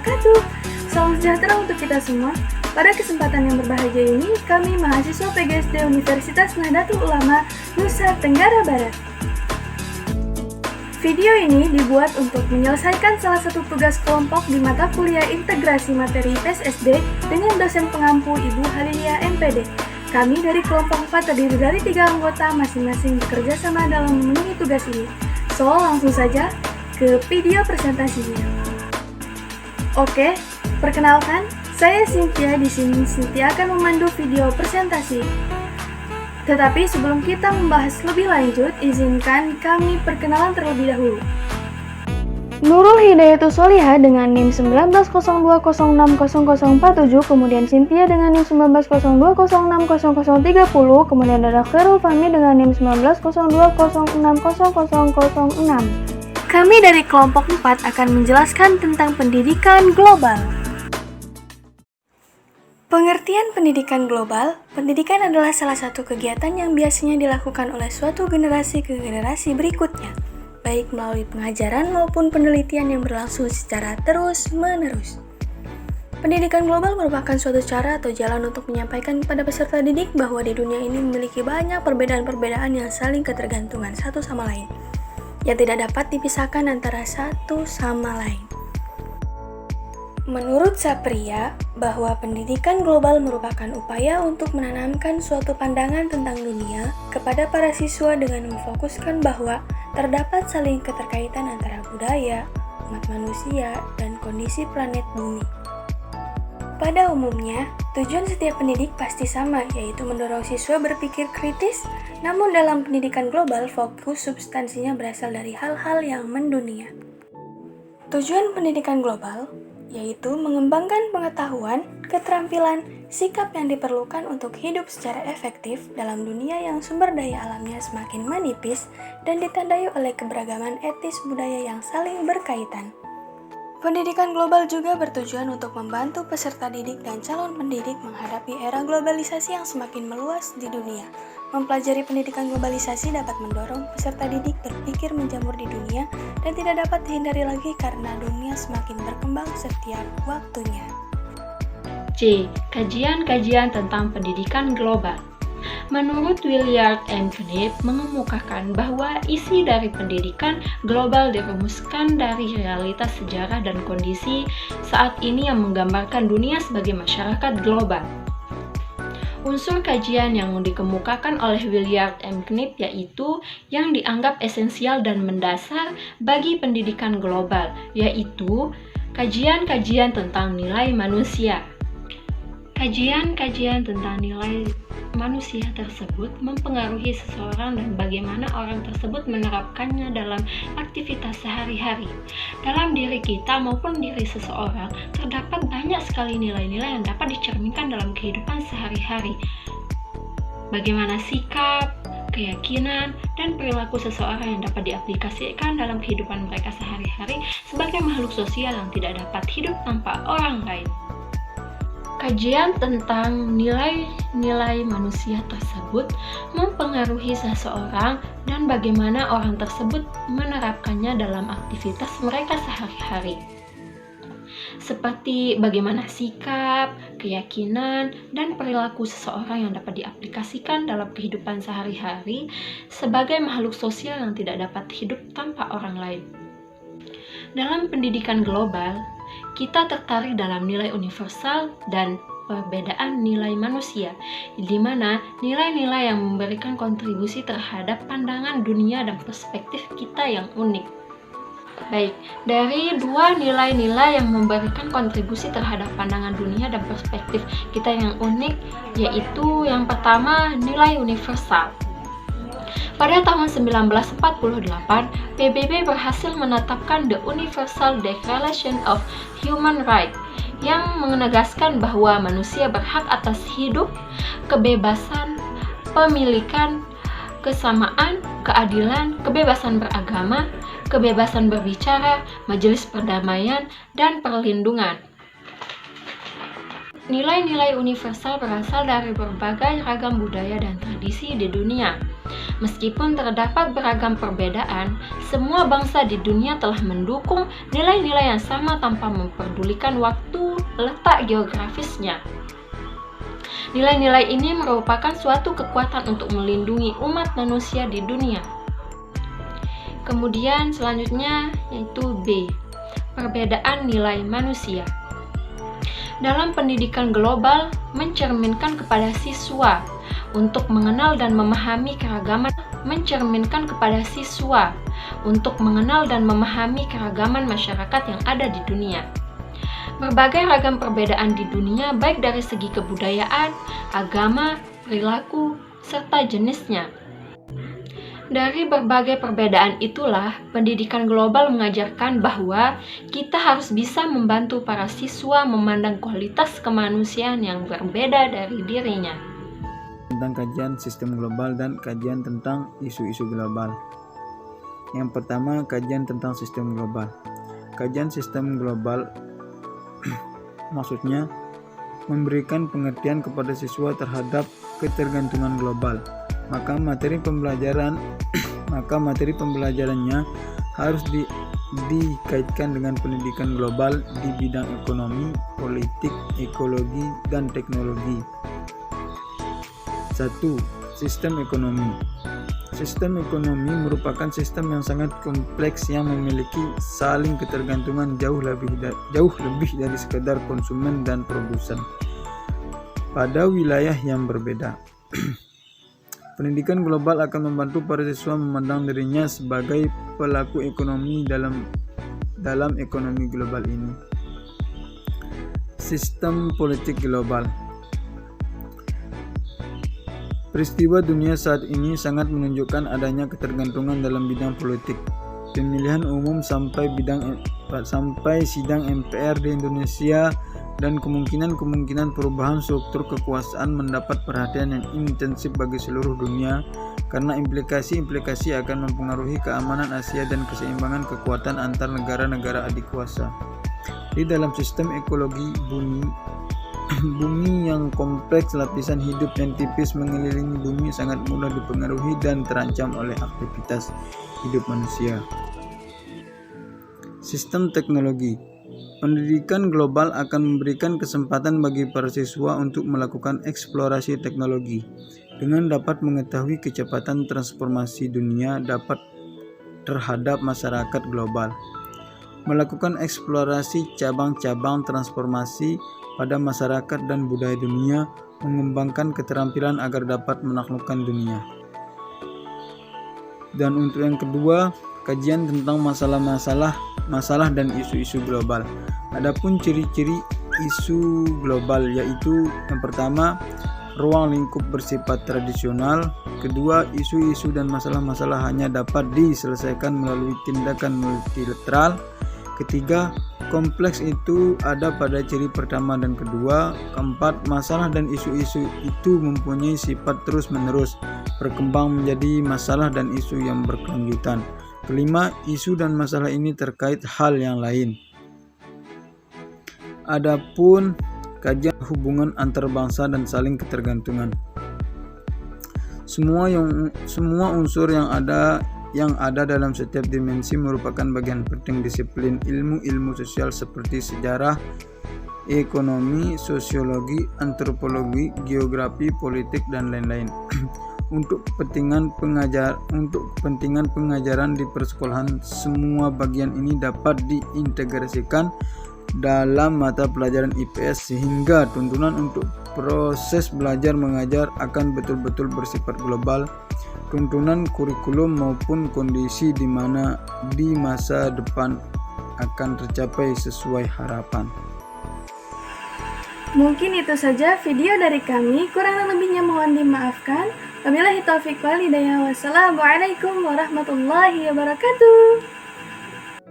wabarakatuh. Salam sejahtera untuk kita semua. Pada kesempatan yang berbahagia ini, kami mahasiswa PGSD Universitas Nahdlatul Ulama, Nusa Tenggara Barat. Video ini dibuat untuk menyelesaikan salah satu tugas kelompok di mata kuliah Integrasi Materi PSSD dengan dosen pengampu Ibu Halilia MPD. Kami dari kelompok 4 terdiri dari 3 anggota masing-masing bekerja sama dalam memenuhi tugas ini. So, langsung saja ke video presentasinya. Oke, perkenalkan, saya Cynthia. Di sini Cynthia akan memandu video presentasi. Tetapi sebelum kita membahas lebih lanjut, izinkan kami perkenalan terlebih dahulu. Nurul Hidayatus Solihah dengan NIM 1902060047, kemudian Cynthia dengan NIM 1902060030, kemudian ada Khairul Fahmi dengan NIM 1902060006. Kami dari kelompok 4 akan menjelaskan tentang pendidikan global. Pengertian pendidikan global, pendidikan adalah salah satu kegiatan yang biasanya dilakukan oleh suatu generasi ke generasi berikutnya, baik melalui pengajaran maupun penelitian yang berlangsung secara terus-menerus. Pendidikan global merupakan suatu cara atau jalan untuk menyampaikan kepada peserta didik bahwa di dunia ini memiliki banyak perbedaan-perbedaan yang saling ketergantungan satu sama lain, yang tidak dapat dipisahkan antara satu sama lain. Menurut Sapria, bahwa pendidikan global merupakan upaya untuk menanamkan suatu pandangan tentang dunia kepada para siswa dengan memfokuskan bahwa terdapat saling keterkaitan antara budaya, umat manusia, dan kondisi planet bumi. Pada umumnya, tujuan setiap pendidik pasti sama, yaitu mendorong siswa berpikir kritis, namun dalam pendidikan global, fokus substansinya berasal dari hal-hal yang mendunia. Tujuan pendidikan global yaitu mengembangkan pengetahuan, keterampilan, sikap yang diperlukan untuk hidup secara efektif dalam dunia yang sumber daya alamnya semakin menipis dan ditandai oleh keberagaman etis budaya yang saling berkaitan. Pendidikan global juga bertujuan untuk membantu peserta didik dan calon pendidik menghadapi era globalisasi yang semakin meluas di dunia. Mempelajari pendidikan globalisasi dapat mendorong peserta didik berpikir menjamur di dunia dan tidak dapat dihindari lagi karena dunia semakin berkembang setiap waktunya. C. Kajian-kajian tentang pendidikan global. Menurut Willard M. Knipp mengemukakan bahwa isi dari pendidikan global dirumuskan dari realitas sejarah dan kondisi saat ini yang menggambarkan dunia sebagai masyarakat global. Unsur kajian yang dikemukakan oleh Willard M. Knipp yaitu yang dianggap esensial dan mendasar bagi pendidikan global, yaitu kajian-kajian tentang nilai manusia. Kajian-kajian tentang nilai manusia tersebut mempengaruhi seseorang dan bagaimana orang tersebut menerapkannya dalam aktivitas sehari-hari. Dalam diri kita maupun diri seseorang, terdapat banyak sekali nilai-nilai yang dapat dicerminkan dalam kehidupan sehari-hari. Bagaimana sikap, keyakinan, dan perilaku seseorang yang dapat diaplikasikan dalam kehidupan mereka sehari-hari sebagai makhluk sosial yang tidak dapat hidup tanpa orang lain. Kajian tentang nilai-nilai manusia tersebut mempengaruhi seseorang dan bagaimana orang tersebut menerapkannya dalam aktivitas mereka sehari-hari. Seperti bagaimana sikap, keyakinan, dan perilaku seseorang yang dapat diaplikasikan dalam kehidupan sehari-hari sebagai makhluk sosial yang tidak dapat hidup tanpa orang lain. Dalam pendidikan global, kita tertarik dalam nilai universal dan perbedaan nilai manusia, di mana nilai-nilai yang memberikan kontribusi terhadap pandangan dunia dan perspektif kita yang unik. Baik, dari dua nilai-nilai yang memberikan kontribusi terhadap pandangan dunia dan perspektif kita yang unik, yaitu yang pertama, nilai universal. Pada tahun 1948, PBB berhasil menetapkan The Universal Declaration of Human Rights yang menegaskan bahwa manusia berhak atas hidup, kebebasan, pemilikan, kesamaan, keadilan, kebebasan beragama, kebebasan berbicara, majelis perdamaian, dan perlindungan. Nilai-nilai universal berasal dari berbagai ragam budaya dan tradisi di dunia. Meskipun terdapat beragam perbedaan, semua bangsa di dunia telah mendukung nilai-nilai yang sama tanpa memperdulikan waktu, letak geografisnya. Nilai-nilai ini merupakan suatu kekuatan untuk melindungi umat manusia di dunia. Kemudian selanjutnya yaitu B, perbedaan nilai manusia. Dalam pendidikan global mencerminkan kepada siswa untuk mengenal dan memahami keragaman masyarakat yang ada di dunia. Berbagai ragam perbedaan di dunia baik dari segi kebudayaan, agama, perilaku, serta jenisnya. Dari berbagai perbedaan itulah, pendidikan global mengajarkan bahwa kita harus bisa membantu para siswa memandang kualitas kemanusiaan yang berbeda dari dirinya. Tentang kajian sistem global dan kajian tentang isu-isu global. Yang pertama, kajian tentang sistem global. Kajian sistem global maksudnya memberikan pengertian kepada siswa terhadap ketergantungan global. Maka materi pembelajarannya harus dikaitkan dengan pendidikan global di bidang ekonomi, politik, ekologi, dan teknologi. 1. Sistem ekonomi. Sistem ekonomi merupakan sistem yang sangat kompleks yang memiliki saling ketergantungan jauh lebih dari sekadar konsumen dan produsen pada wilayah yang berbeda. Pendidikan global akan membantu para siswa memandang dirinya sebagai pelaku ekonomi dalam ekonomi global ini. Sistem politik global. Peristiwa dunia saat ini sangat menunjukkan adanya ketergantungan dalam bidang politik. Pemilihan umum sampai sidang MPR di Indonesia dan kemungkinan perubahan struktur kekuasaan mendapat perhatian yang intensif bagi seluruh dunia karena implikasi akan mempengaruhi keamanan Asia dan keseimbangan kekuatan antar negara-negara adik kuasa. Di dalam sistem ekologi bumi yang kompleks, lapisan hidup yang tipis mengelilingi bumi sangat mudah dipengaruhi dan terancam oleh aktivitas hidup manusia. Sistem teknologi. Pendidikan global akan memberikan kesempatan bagi para siswa untuk melakukan eksplorasi teknologi dengan dapat mengetahui kecepatan transformasi dunia dapat terhadap masyarakat global. Melakukan eksplorasi cabang-cabang transformasi pada masyarakat dan budaya dunia, mengembangkan keterampilan agar dapat menaklukkan dunia. Dan untuk yang kedua, kajian tentang masalah dan isu-isu global. Adapun ciri-ciri isu global yaitu yang pertama, ruang lingkup bersifat tradisional. Kedua, isu-isu dan masalah-masalah hanya dapat diselesaikan melalui tindakan multilateral. Ketiga, kompleks itu ada pada ciri pertama dan kedua. Keempat, masalah dan isu-isu itu mempunyai sifat terus-menerus berkembang menjadi masalah dan isu yang berkelanjutan. Kelima, isu dan masalah ini terkait hal yang lain. Adapun kajian hubungan antar bangsa dan saling ketergantungan. Semua unsur yang ada dalam setiap dimensi merupakan bagian penting disiplin ilmu sosial seperti sejarah, ekonomi, sosiologi, antropologi, geografi, politik, dan lain-lain. Untuk kepentingan pengajaran di persekolahan, semua bagian ini dapat diintegrasikan dalam mata pelajaran IPS sehingga tuntunan untuk proses belajar mengajar akan betul-betul bersifat global, tuntunan kurikulum maupun kondisi di mana di masa depan akan tercapai sesuai harapan. Mungkin itu saja video dari kami, kurang lebihnya mohon dimaafkan. Wabillahi taufiq wal hidayah. Wassalamualaikum warahmatullahi wabarakatuh.